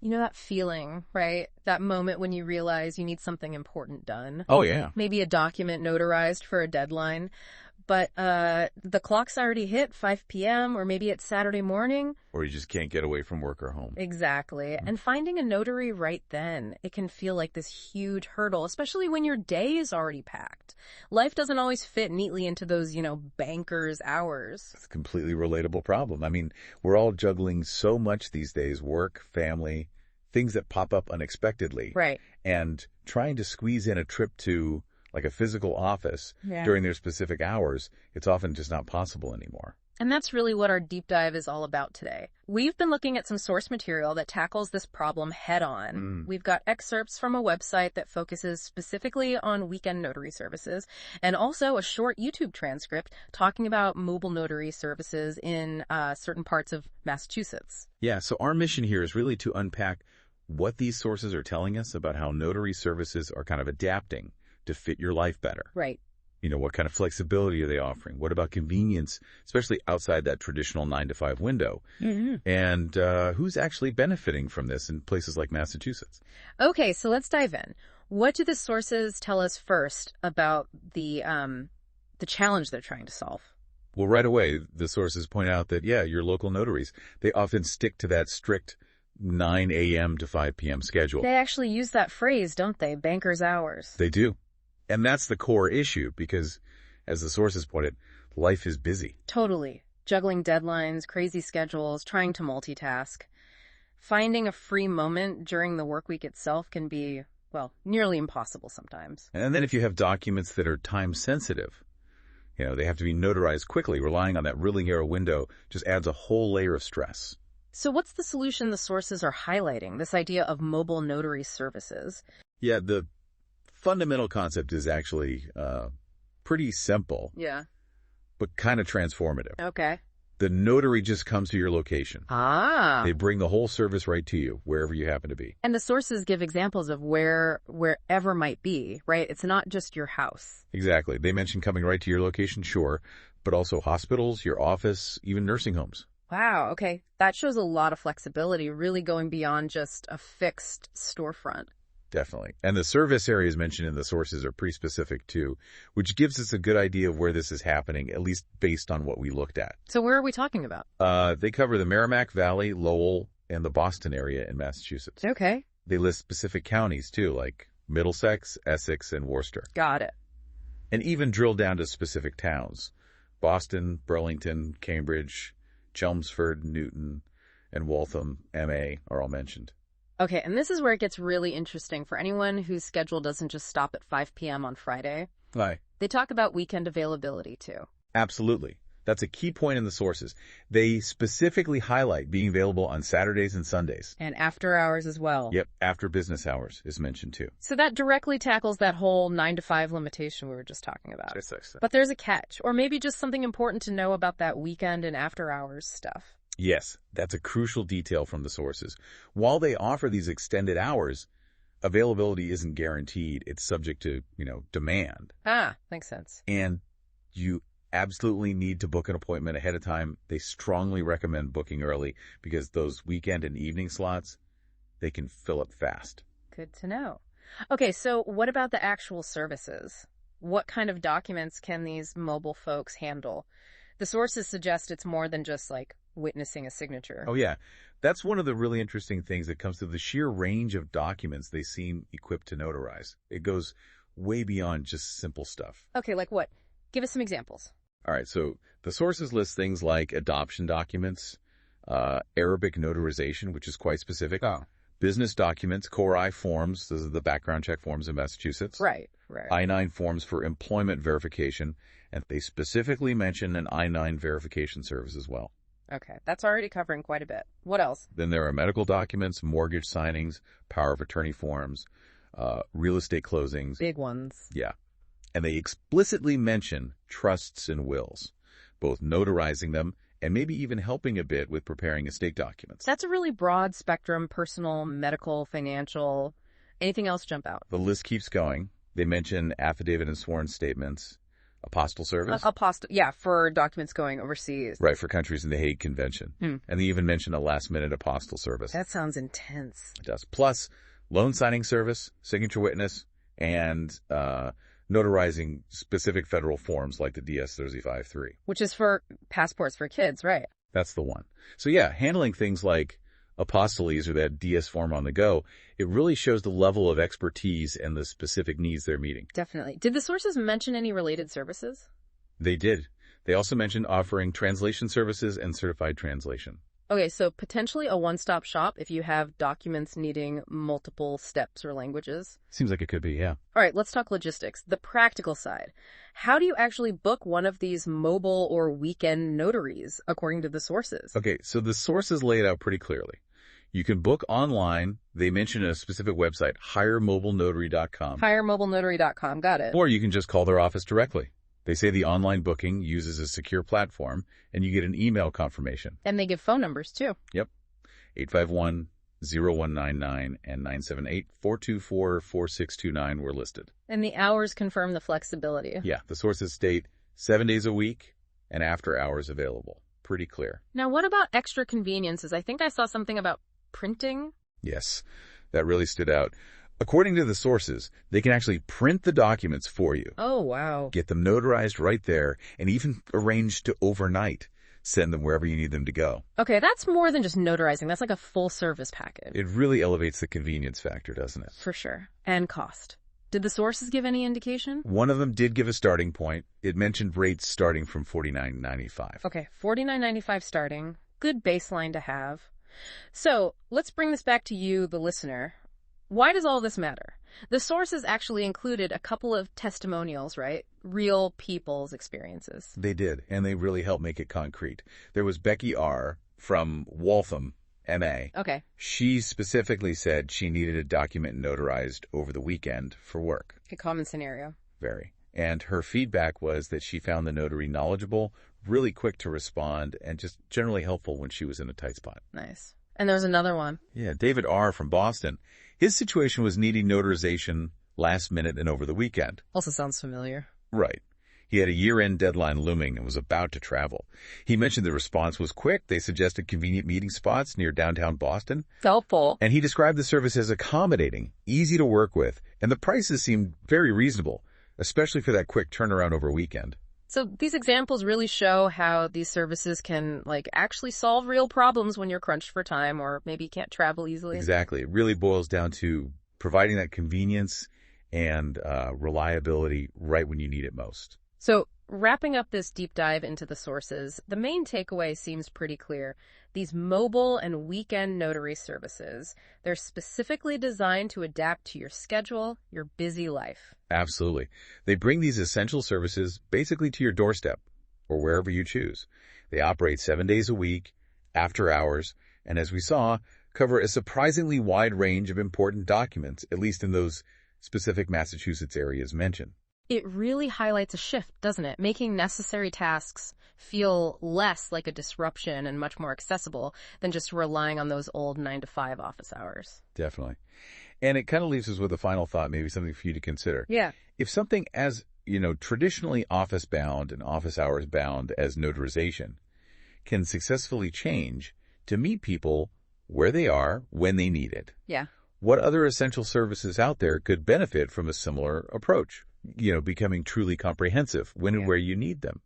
You know that feeling, right? That moment when you realize you need something important done. Oh, yeah. Maybe a document notarized for a deadline. But the clock's already hit 5 p.m. or maybe it's Saturday morning. Or you just can't get away from work or home. Exactly. And finding a notary right then, it can feel like this huge hurdle, especially when your day is already packed. Life doesn't always fit neatly into those, banker's hours. It's a completely relatable problem. I mean, we're all juggling so much these days, work, family, things that pop up unexpectedly. Right. And trying to squeeze in a trip to like a physical office during their specific hours, it's often just not possible anymore. And that's really what our deep dive is all about today. We've been looking at some source material that tackles this problem head on. We've got excerpts from a website that focuses specifically on weekend notary services, and also a short YouTube transcript talking about mobile notary services in certain parts of Massachusetts. Yeah, so our mission here is really to unpack what these sources are telling us about how notary services are kind of adapting to fit your life better. Right. What kind of flexibility are they offering? What about convenience, especially outside that traditional 9 to 5 window? And who's actually benefiting from this in places like Massachusetts? Okay, so let's dive in. What do the sources tell us first about the challenge they're trying to solve? Well, right away, the sources point out that, your local notaries, they often stick to that strict 9 a.m. to 5 p.m. schedule. They actually use that phrase, don't they? Banker's hours. They do. And that's the core issue because, as the sources put it, life is busy. Totally. Juggling deadlines, crazy schedules, trying to multitask. Finding a free moment during the work week itself can be, nearly impossible sometimes. And then if you have documents that are time sensitive, they have to be notarized quickly, relying on that really narrow window just adds a whole layer of stress. So what's the solution the sources are highlighting, this idea of mobile notary services? Yeah, the fundamental concept is actually pretty simple. Yeah. But kind of transformative. Okay. The notary just comes to your location. They bring the whole service right to you, wherever you happen to be. And the sources give examples of wherever might be, right? It's not just your house. Exactly. They mention coming right to your location, sure, but also hospitals, your office, even nursing homes. Wow, okay. That shows a lot of flexibility, really going beyond just a fixed storefront. Definitely. And the service areas mentioned in the sources are pretty specific too, which gives us a good idea of where this is happening, at least based on what we looked at. So where are we talking about? They cover the Merrimack Valley, Lowell, and the Boston area in Massachusetts. Okay. They list specific counties too, like Middlesex, Essex, and Worcester. Got it. And even drill down to specific towns. Boston, Burlington, Cambridge, Chelmsford, Newton, and Waltham, MA are all mentioned. Okay, and this is where it gets really interesting for anyone whose schedule doesn't just stop at 5 p.m. on Friday. Right. They talk about weekend availability, too. Absolutely. That's a key point in the sources. They specifically highlight being available on Saturdays and Sundays. And after hours as well. Yep, after business hours is mentioned, too. So that directly tackles that whole 9 to 5 limitation we were just talking about. But there's a catch, or maybe just something important to know about that weekend and after hours stuff. Yes, that's a crucial detail from the sources. While they offer these extended hours, availability isn't guaranteed. It's subject to, demand. Makes sense. And you absolutely need to book an appointment ahead of time. They strongly recommend booking early because those weekend and evening slots, they can fill up fast. Good to know. Okay, so what about the actual services? What kind of documents can these mobile folks handle? The sources suggest it's more than just like witnessing a signature. Oh, yeah. That's one of the really interesting things that comes to the sheer range of documents they seem equipped to notarize. It goes way beyond just simple stuff. Okay, like what? Give us some examples. All right, so the sources list things like adoption documents, Arabic notarization, which is quite specific, business documents, Core I forms, those are the background check forms in Massachusetts. Right. I-9 forms for employment verification, and they specifically mention an I-9 verification service as well. Okay, that's already covering quite a bit. What else? Then there are medical documents, mortgage signings, power of attorney forms, real estate closings. Big ones. Yeah. And they explicitly mention trusts and wills, both notarizing them and maybe even helping a bit with preparing estate documents. That's a really broad spectrum, personal, medical, financial. Anything else jump out? The list keeps going. They mention affidavit and sworn statements, Apostille service. Yeah, for documents going overseas. Right, for countries in the Hague Convention. And they even mention a last-minute apostille service. That sounds intense. It does. Plus, loan signing service, signature witness, and notarizing specific federal forms like the DS-35-3. Which is for passports for kids, right? That's the one. So yeah, handling things like apostilles or that DS form on the go, it really shows the level of expertise and the specific needs they're meeting. Definitely. Did the sources mention any related services? They did. They also mentioned offering translation services and certified translation. Okay, so potentially a one-stop shop if you have documents needing multiple steps or languages. Seems like it could be, yeah. All right, let's talk logistics. The practical side. How do you actually book one of these mobile or weekend notaries, according to the sources? Okay, so the sources lay it out pretty clearly. You can book online. They mention a specific website, hiremobilenotary.com. Hiremobilenotary.com, got it. Or you can just call their office directly. They say the online booking uses a secure platform, and you get an email confirmation. And they give phone numbers, too. Yep. 851-0199 and 978-424-4629 were listed. And the hours confirm the flexibility. Yeah, the sources state 7 days a week and after hours available. Pretty clear. Now, what about extra conveniences? I think I saw something about printing. Yes, that really stood out. According to the sources, they can actually print the documents for you. Oh, wow. Get them notarized right there, and even arrange to overnight send them wherever you need them to go. Okay, that's more than just notarizing. That's like a full service package. It really elevates the convenience factor, doesn't it? For sure. And cost. Did the sources give any indication? One of them did give a starting point. It mentioned rates starting from $49.95. Okay, $49.95 starting. Good baseline to have. So, let's bring this back to you, the listener. Why does all this matter? The sources actually included a couple of testimonials, right? Real people's experiences. They did, and they really helped make it concrete. There was Becky R. from Waltham, MA. Okay. She specifically said she needed a document notarized over the weekend for work. A common scenario. Very. And her feedback was that she found the notary knowledgeable, really quick to respond, and just generally helpful when she was in a tight spot. Nice. And there's another one. Yeah, David R. from Boston. His situation was needing notarization last minute and over the weekend. Also sounds familiar. Right. He had a year-end deadline looming and was about to travel. He mentioned the response was quick. They suggested convenient meeting spots near downtown Boston. Helpful. And he described the service as accommodating, easy to work with, and the prices seemed very reasonable, especially for that quick turnaround over a weekend. So these examples really show how these services can, actually solve real problems when you're crunched for time or maybe can't travel easily. Exactly. It really boils down to providing that convenience and reliability right when you need it most. So wrapping up this deep dive into the sources, the main takeaway seems pretty clear. These mobile and weekend notary services, they're specifically designed to adapt to your schedule, your busy life. Absolutely. They bring these essential services basically to your doorstep or wherever you choose. They operate 7 days a week, after hours, and as we saw, cover a surprisingly wide range of important documents, at least in those specific Massachusetts areas mentioned. It really highlights a shift, doesn't it? Making necessary tasks feel less like a disruption and much more accessible than just relying on those old 9-to-5 office hours. Definitely. And it kind of leaves us with a final thought, maybe something for you to consider. Yeah. If something as, traditionally office-bound and office hours-bound as notarization can successfully change to meet people where they are when they need it. Yeah. What other essential services out there could benefit from a similar approach? Becoming truly comprehensive when and where you need them.